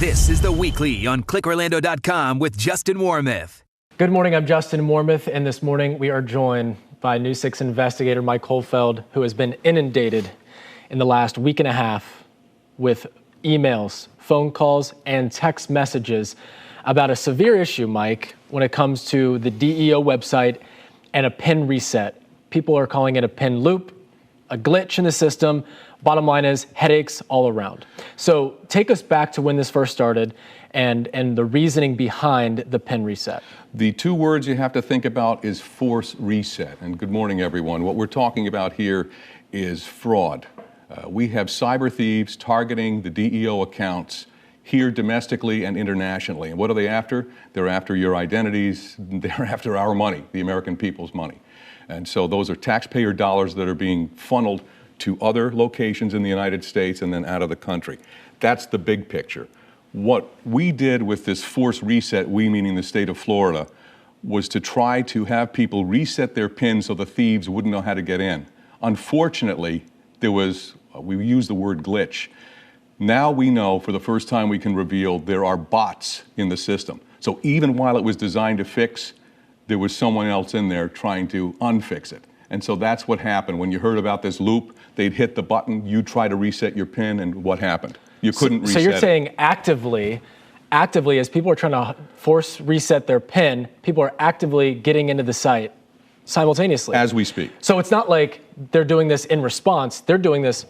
This is The Weekly on ClickOrlando.com with Justin Warmoth. Good morning, I'm Justin Warmoth, and this morning we are joined by News 6 investigator Mike Holfeld, who has been inundated in the last week and a half with emails, phone calls, and text messages about a severe issue, Mike, when it comes to the DEO website and a PIN reset. People are calling it a PIN loop, a glitch in the system. Bottom line is headaches all around. So take us back to when this first started and the reasoning behind the PIN reset. The two words you have to think about is force reset. And good morning, everyone. What we're talking about here is fraud. We have cyber thieves targeting the DEO accounts here domestically and internationally. And what are they after? They're after your identities. They're after our money, the American people's money. And so those are taxpayer dollars that are being funneled to other locations in the United States and then out of the country. That's the big picture. What we did with this force reset, we meaning the state of Florida, was to try to have people reset their PIN so the thieves wouldn't know how to get in. Unfortunately, we used the word glitch. Now we know for the first time we can reveal there are bots in the system. So even while it was designed to fix, there was someone else in there trying to unfix it. And so that's what happened. When you heard about this loop, they'd hit the button, you try to reset your PIN, and what happened? You couldn't reset it. So you're saying actively, as people are trying to force reset their PIN, people are actively getting into the site simultaneously. As we speak. So it's not like they're doing this in response, they're doing this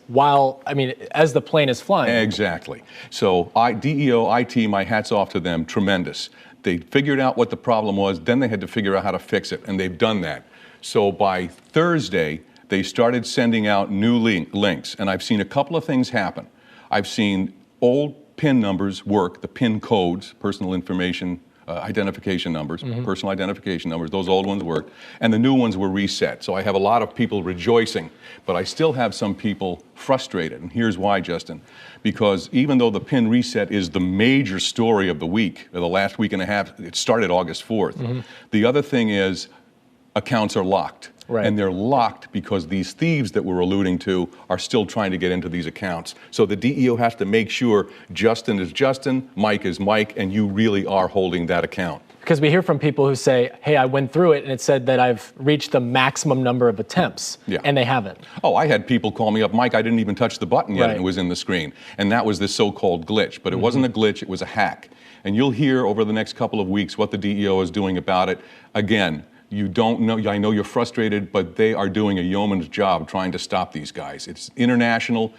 as the plane is flying. Exactly. So DEO, IT, my hat's off to them, tremendous. They figured out what the problem was, then they had to figure out how to fix it, and they've done that. So by Thursday, they started sending out new links, and I've seen a couple of things happen. I've seen old PIN numbers work, the PIN codes, personal information identification numbers, personal identification numbers, those old ones worked, and the new ones were reset. So I have a lot of people rejoicing, but I still have some people frustrated, and here's why, Justin. Because even though the PIN reset is the major story of the week, or the last week and a half, it started August 4th. The other thing is accounts are locked. Right. And they're locked because these thieves that we're alluding to are still trying to get into these accounts. So the DEO has to make sure Justin is Justin, Mike is Mike, and you really are holding that account. Because we hear from people who say, hey, I went through it and it said that I've reached the maximum number of attempts, and they haven't. Oh, I had people call me up, Mike, I didn't even touch the button yet, and it was in the screen. And that was this so-called glitch, but it wasn't a glitch, it was a hack. And you'll hear over the next couple of weeks what the DEO is doing about it. Again, you don't know, I know you're frustrated, but they are doing a yeoman's job trying to stop these guys. It's international.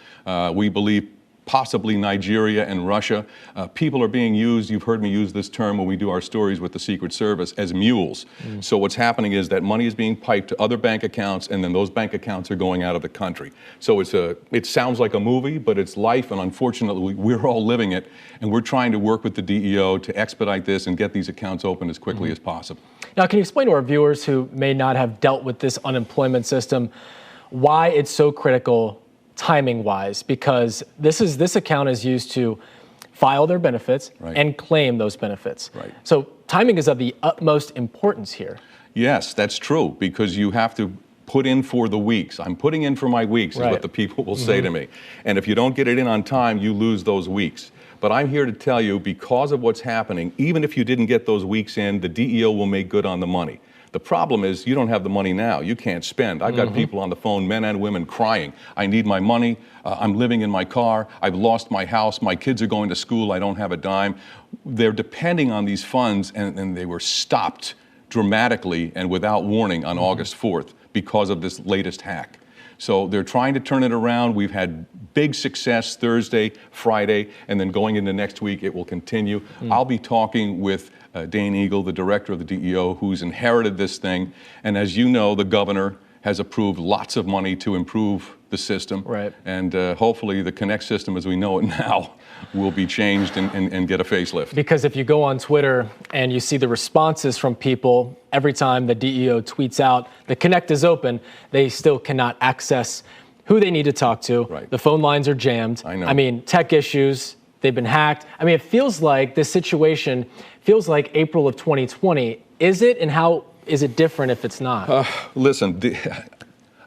We believe possibly Nigeria and Russia. People are being used, you've heard me use this term when we do our stories with the Secret Service, as mules. So what's happening is that money is being piped to other bank accounts, and then those bank accounts are going out of the country. So it sounds like a movie, but it's life, and unfortunately we're all living it, and we're trying to work with the DEO to expedite this and get these accounts open as quickly as possible. Now, can you explain to our viewers who may not have dealt with this unemployment system why it's so critical timing-wise? Because this account is used to file their benefits and claim those benefits. So timing is of the utmost importance here. Yes, that's true, because you have to put in for the weeks. I'm putting in for my weeks, is what the people will say to me. And if you don't get it in on time, you lose those weeks. But I'm here to tell you, because of what's happening, even if you didn't get those weeks in, the DEO will make good on the money. The problem is you don't have the money now. You can't spend. I've got people on the phone, men and women, crying. I need my money. I'm living in my car. I've lost my house. My kids are going to school. I don't have a dime. They're depending on these funds, and they were stopped dramatically and without warning on August 4th because of this latest hack. So they're trying to turn it around. We've had big success Thursday, Friday, and then going into next week, it will continue. I'll be talking with Dane Eagle, the director of the DEO, who's inherited this thing. And as you know, the governor has approved lots of money to improve the system. And hopefully the Connect system as we know it now will be changed and get a facelift. Because if you go on Twitter and you see the responses from people, every time the DEO tweets out, the Connect is open, they still cannot access who they need to talk to. The phone lines are jammed. I know. I mean, tech issues, they've been hacked. I mean, it feels like this situation feels like April of 2020. Is it, and how is it different if it's not? Listen,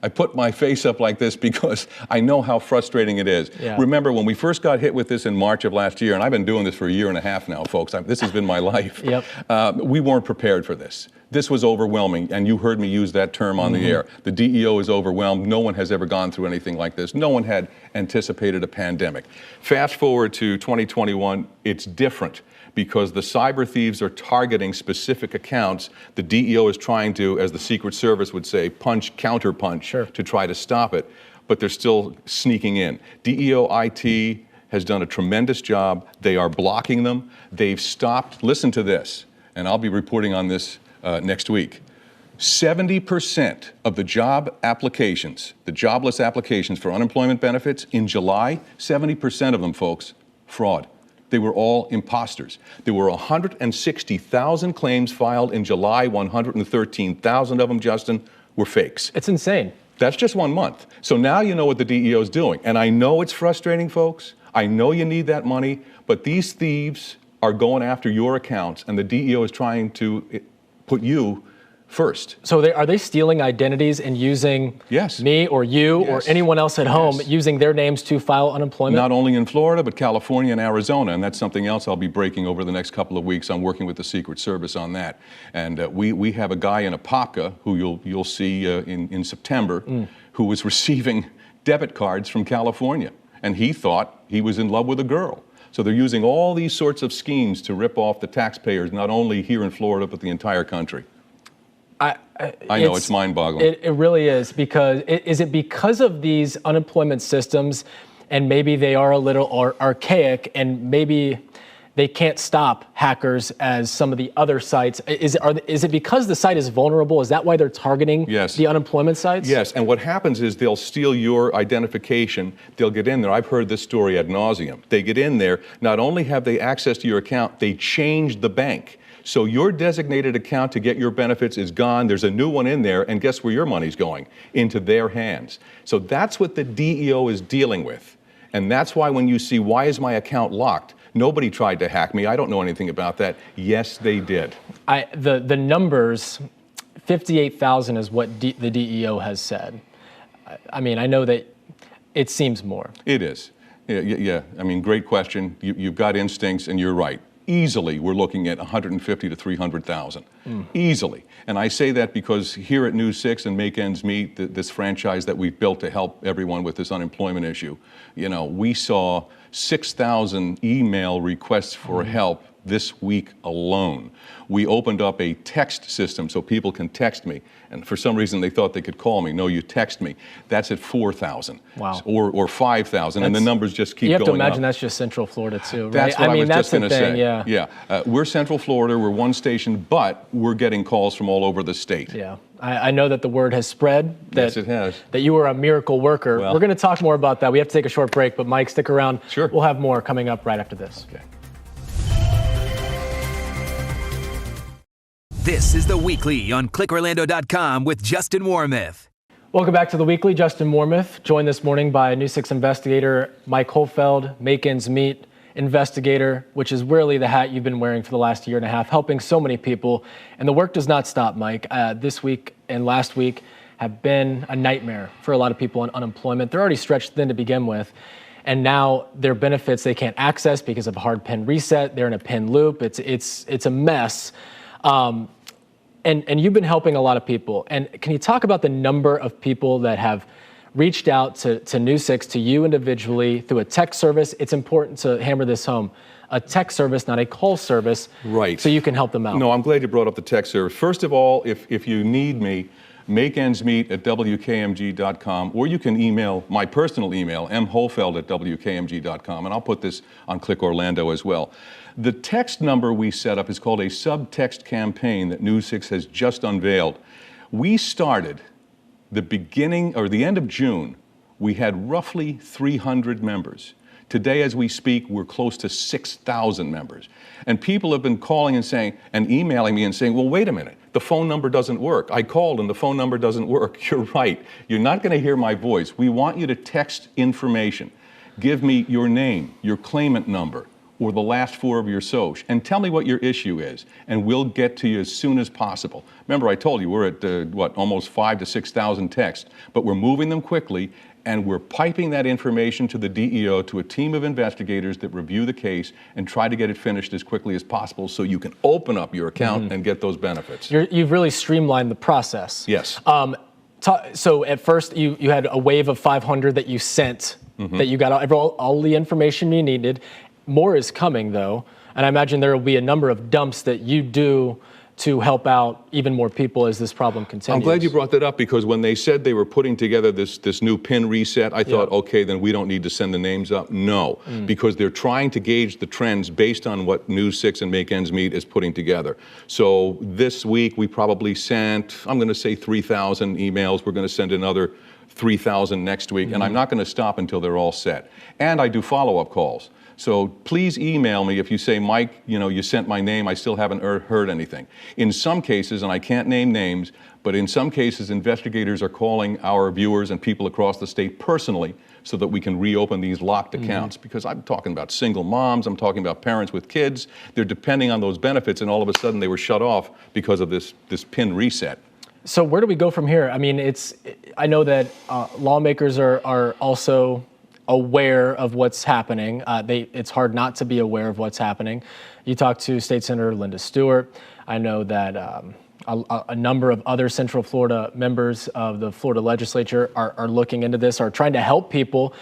I put my face up like this because I know how frustrating it is. Yeah. Remember when we first got hit with this in March of last year, and I've been doing this for a year and a half now, folks. This has been my life. Yep. We weren't prepared for this. This was overwhelming, and you heard me use that term on the air. The DEO is overwhelmed. No one has ever gone through anything like this. No one had anticipated a pandemic. Fast forward to 2021, it's different because the cyber thieves are targeting specific accounts. The DEO is trying to, as the Secret Service would say, punch, counterpunch to try to stop it, but they're still sneaking in. DEO IT has done a tremendous job. They are blocking them. They've stopped, listen to this, and I'll be reporting on this next week. 70% of the job applications, the jobless applications for unemployment benefits in July, 70% of them, folks, fraud. They were all imposters. There were 160,000 claims filed in July. 113,000 of them, Justin, were fakes. It's insane. That's just 1 month. So now you know what the DEO is doing. And I know it's frustrating, folks. I know you need that money, but these thieves are going after your accounts, and the DEO is trying to put you first. So are they stealing identities and using me or you or anyone else at home using their names to file unemployment? Not only in Florida, but California and Arizona, and that's something else I'll be breaking over the next couple of weeks. I'm working with the Secret Service on that. And we have a guy in Apopka who you'll see in September who was receiving debit cards from California, and he thought he was in love with a girl. So they're using all these sorts of schemes to rip off the taxpayers, not only here in Florida, but the entire country. I know, it's mind-boggling. It really is, because is it because of these unemployment systems, and maybe they are a little archaic, and maybe they can't stop hackers as some of the other sites? Is it because the site is vulnerable? Is that why they're targeting the unemployment sites? Yes, and what happens is they'll steal your identification. They'll get in there. I've heard this story ad nauseum. They get in there. Not only have they access to your account, they change the bank. So your designated account to get your benefits is gone. There's a new one in there, and guess where your money's going? Into their hands. So that's what the DEO is dealing with. And that's why when you see, why is my account locked? Nobody tried to hack me. I don't know anything about that. Yes, they did. The numbers, 58,000 is what the DEO has said. I mean, I know that it seems more. It is. Yeah. I mean, great question. You've got instincts, and you're right. Easily, we're looking at 150 to 300,000. Easily. And I say that because here at News 6 and Make Ends Meet, this franchise that we've built to help everyone with this unemployment issue, we saw 6,000 email requests for help this week alone. We opened up a text system so people can text me, and for some reason they thought they could call me. No, you text me. That's at 4,000. Wow. Or 5,000, and the numbers just keep going up. You have to imagine that's just Central Florida too, right? That's what I was just going to say. Yeah. We're Central Florida, we're one station, but we're getting calls from all over the state. Yeah. I know that the word has spread. Yes, it has. That you were a miracle worker. Well, we're going to talk more about that. We have to take a short break, but Mike, stick around. Sure. We'll have more coming up right after this. Okay. This is The Weekly on ClickOrlando.com with Justin Warmoth. Welcome back to The Weekly. Justin Warmoth, joined this morning by News 6 investigator Mike Holfeld, Make Ends Meet investigator, which is really the hat you've been wearing for the last year and a half, helping so many people. And the work does not stop, Mike. This week and last week have been a nightmare for a lot of people on unemployment. They're already stretched thin to begin with. And now their benefits they can't access because of a hard PIN reset. They're in a PIN loop. It's a mess. And you've been helping a lot of people. And can you talk about the number of people that have reached out to News 6, to you individually, through a text service? It's important to hammer this home. A text service, not a call service. Right. So you can help them out. No, I'm glad you brought up the text service. First of all, if you need me, makeendsmeet@wkmg.com, or you can email my personal email, mholfeld@wkmg.com, and I'll put this on Click Orlando as well. The text number we set up is called a subtext campaign that News 6 has just unveiled. We started the end of June. We had roughly 300 members. Today, as we speak, we're close to 6,000 members. And people have been calling and emailing me and saying, well, wait a minute, the phone number doesn't work. I called and the phone number doesn't work. You're right. You're not going to hear my voice. We want you to text information. Give me your name, your claimant number, or the last four of your SOCH, and tell me what your issue is, and we'll get to you as soon as possible. Remember, I told you we're at, almost 5,000 to 6,000 texts, but we're moving them quickly, and we're piping that information to the DEO, to a team of investigators that review the case and try to get it finished as quickly as possible so you can open up your account and get those benefits. You've really streamlined the process. Yes. So at first you had a wave of 500 that you sent, that you got all the information you needed. More is coming though, and I imagine there will be a number of dumps that you do to help out even more people as this problem continues. I'm glad you brought that up, because when they said they were putting together this new PIN reset, I thought, okay, then we don't need to send the names up. No, because they're trying to gauge the trends based on what News 6 and Make Ends Meet is putting together. So this week we probably sent, I'm going to say 3,000 emails. We're going to send another 3,000 next week, and I'm not going to stop until they're all set. And I do follow-up calls. So please email me if you say, Mike, you sent my name, I still haven't heard anything. In some cases, and I can't name names, but in some cases, investigators are calling our viewers and people across the state personally so that we can reopen these locked accounts. Because I'm talking about single moms, I'm talking about parents with kids. They're depending on those benefits, and all of a sudden they were shut off because of this PIN reset. So where do we go from here? I mean, I know that lawmakers are also aware of what's happening. It's hard not to be aware of what's happening. You talked to State Senator Linda Stewart. I know that a number of other Central Florida members of the Florida legislature are looking into this, are trying to help people.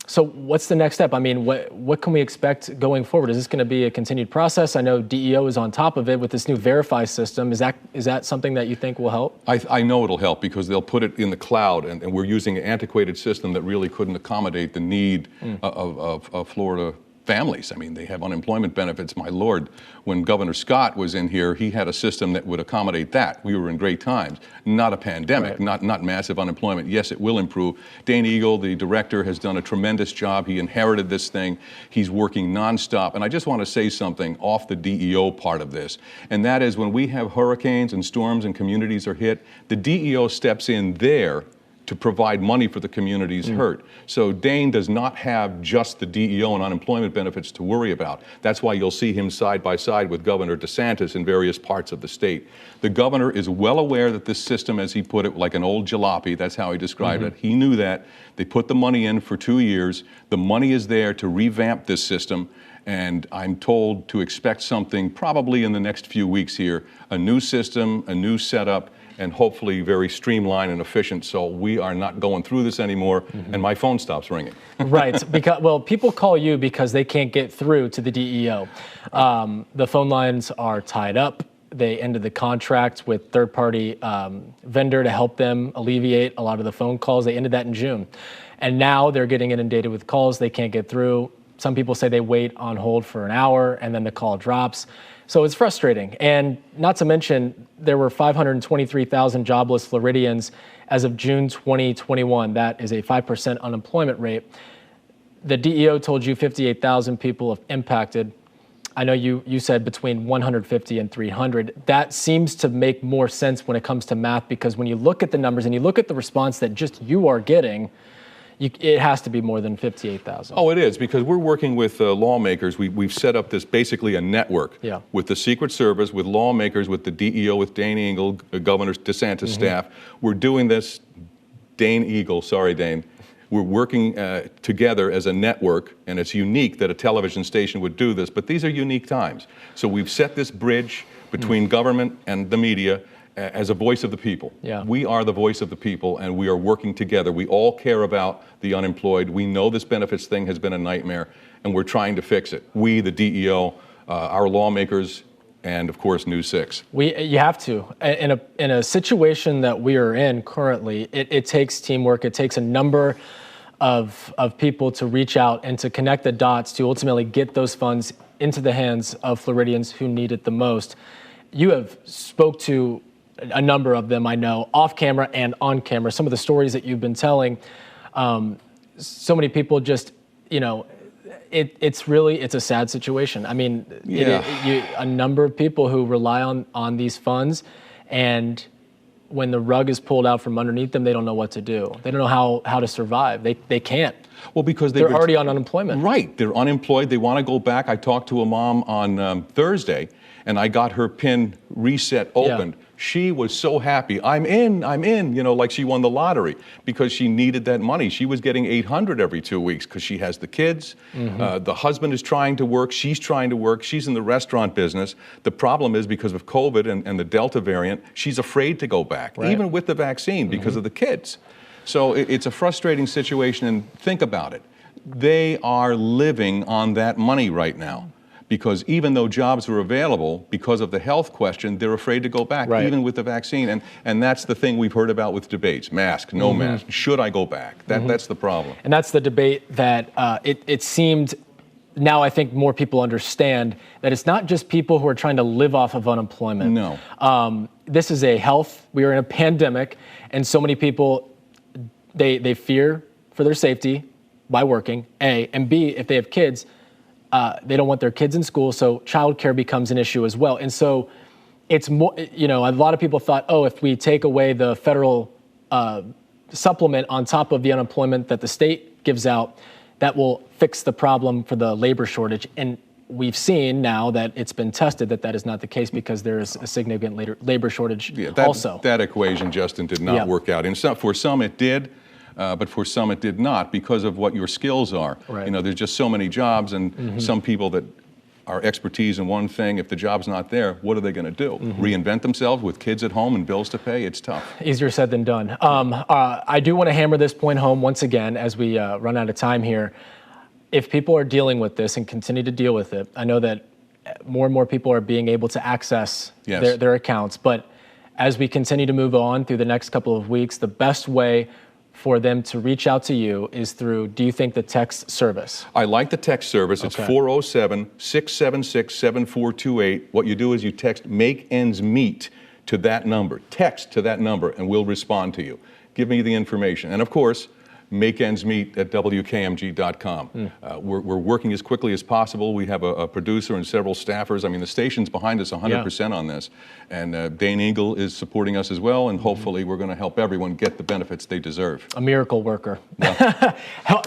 So what's the next step? I mean, what can we expect going forward? Is this going to be a continued process? I know DEO is on top of it with this new Verify system. Is that something that you think will help? I know it'll help, because they'll put it in the cloud, and we're using an antiquated system that really couldn't accommodate the need of Florida families. I mean, they have unemployment benefits. My Lord, when Governor Scott was in here, he had a system that would accommodate that. We were in great times, not a pandemic, not massive unemployment. Yes, it will improve. Dane Eagle, the director, has done a tremendous job. He inherited this thing. He's working nonstop. And I just want to say something off the DEO part of this, and that is, when we have hurricanes and storms and communities are hit, the DEO steps in there to provide money for the communities hurt. So Dane does not have just the DEO and unemployment benefits to worry about. That's why you'll see him side by side with Governor DeSantis in various parts of the state. The governor is well aware that this system, as he put it, like an old jalopy, that's how he described it. He knew that. They put the money in for 2 years. The money is there to revamp this system. And I'm told to expect something probably in the next few weeks here, a new system, a new setup, and hopefully very streamlined and efficient, so we are not going through this anymore, and my phone stops ringing. Right, because, well, people call you because they can't get through to the DEO. The phone lines are tied up. They ended the contract with third-party vendor to help them alleviate a lot of the phone calls. They ended that in June. And now they're getting inundated with calls. They can't get through. Some people say they wait on hold for an hour and then the call drops. So it's frustrating. And not to mention, there were 523,000 jobless Floridians as of June 2021. That is a 5% unemployment rate. The DEO told you 58,000 people have impacted. I know you said between 150 and 300. That seems to make more sense when it comes to math, because when you look at the numbers and you look at the response that just you are getting, it has to be more than 58,000. Oh, it is, because we're working with lawmakers. We've set up this basically a network with the Secret Service, with lawmakers, with the DEO, with Dane Eagle, Governor DeSantis staff. We're doing this, Dane Eagle, sorry, Dane. We're working together as a network, and it's unique that a television station would do this, but these are unique times. So we've set this bridge between government and the media as a voice of the people. We are the voice of the people, and we are working together. We all care about the unemployed. We know this benefits thing has been a nightmare, and we're trying to fix it. We, the DEO, our lawmakers, and of course, News 6. You have to. In a situation that we are in currently, it takes teamwork. It takes a number of people to reach out and to connect the dots to ultimately get those funds into the hands of Floridians who need it the most. You have spoke to a number of them, I know, off camera and on camera. Some of the stories that you've been telling, so many people just, it's a sad situation. I mean, a number of people who rely on these funds, and when the rug is pulled out from underneath them, they don't know what to do. They don't know how to survive. They can't. Well, because they're already on unemployment. Right. They're unemployed. They want to go back. I talked to a mom on Thursday, and I got her PIN reset opened. Yeah. She was so happy. I'm in, like she won the lottery because she needed that money. She was getting $800 every 2 weeks because she has the kids. Mm-hmm. The husband is trying to work. She's trying to work. She's in the restaurant business. The problem is because of COVID and the Delta variant, she's afraid to go back, right, even with the vaccine because of the kids. So it's a frustrating situation, and think about it. They are living on that money right now. Because even though jobs are available, because of the health question, they're afraid to go back, right, even with the vaccine. And that's the thing we've heard about with debates: mask, no mask. Should I go back? That's the problem. And that's the debate that it seemed. Now I think more people understand that it's not just people who are trying to live off of unemployment. No. This is a health. We are in a pandemic, and so many people they fear for their safety by working. A, and B, if they have kids. They don't want their kids in school, so childcare becomes an issue as well. And so it's more, a lot of people thought, if we take away the federal supplement on top of the unemployment that the state gives out, that will fix the problem for the labor shortage. And we've seen now that it's been tested that is not the case because there is a significant labor shortage also. That equation, Justin, did not work out. And for some it did. But for some it did not because of what your skills are. Right. There's just so many jobs, and some people that are expertise in one thing, if the job's not there, what are they going to do? Reinvent themselves with kids at home and bills to pay? It's tough. Easier said than done. I do want to hammer this point home once again as we run out of time here. If people are dealing with this and continue to deal with it, I know that more and more people are being able to access their accounts, but as we continue to move on through the next couple of weeks, the best way for them to reach out to you is through, do you think, the text service? I like the text service. It's 407-676-7428. What you do is you text "Make Ends Meet" to that number. Text to that number, and we'll respond to you. Give me the information. And of course, make ends meet at WKMG.com. We're working as quickly as possible. We have a producer and several staffers. I mean, the station's behind us 100% on this. And Dane Eagle is supporting us as well, and hopefully we're going to help everyone get the benefits they deserve. A miracle worker. Yeah.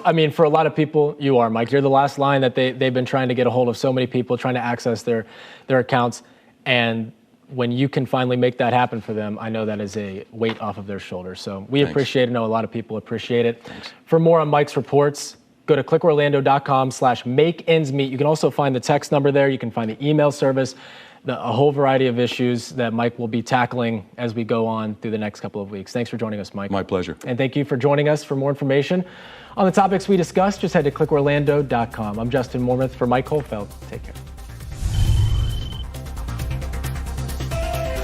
I mean, for a lot of people, you are, Mike. You're the last line that they've been trying to get a hold of so many people, trying to access their accounts. And when you can finally make that happen for them, I know that is a weight off of their shoulders. So we appreciate it. I know a lot of people appreciate it. Thanks. For more on Mike's reports, go to clickorlando.com/makeendsmeet. You can also find the text number there. You can find the email service, a whole variety of issues that Mike will be tackling as we go on through the next couple of weeks. Thanks for joining us, Mike. My pleasure. And thank you for joining us. For more information on the topics we discussed, just head to clickorlando.com. I'm Justin Mormith for Mike Holfeld. Take care.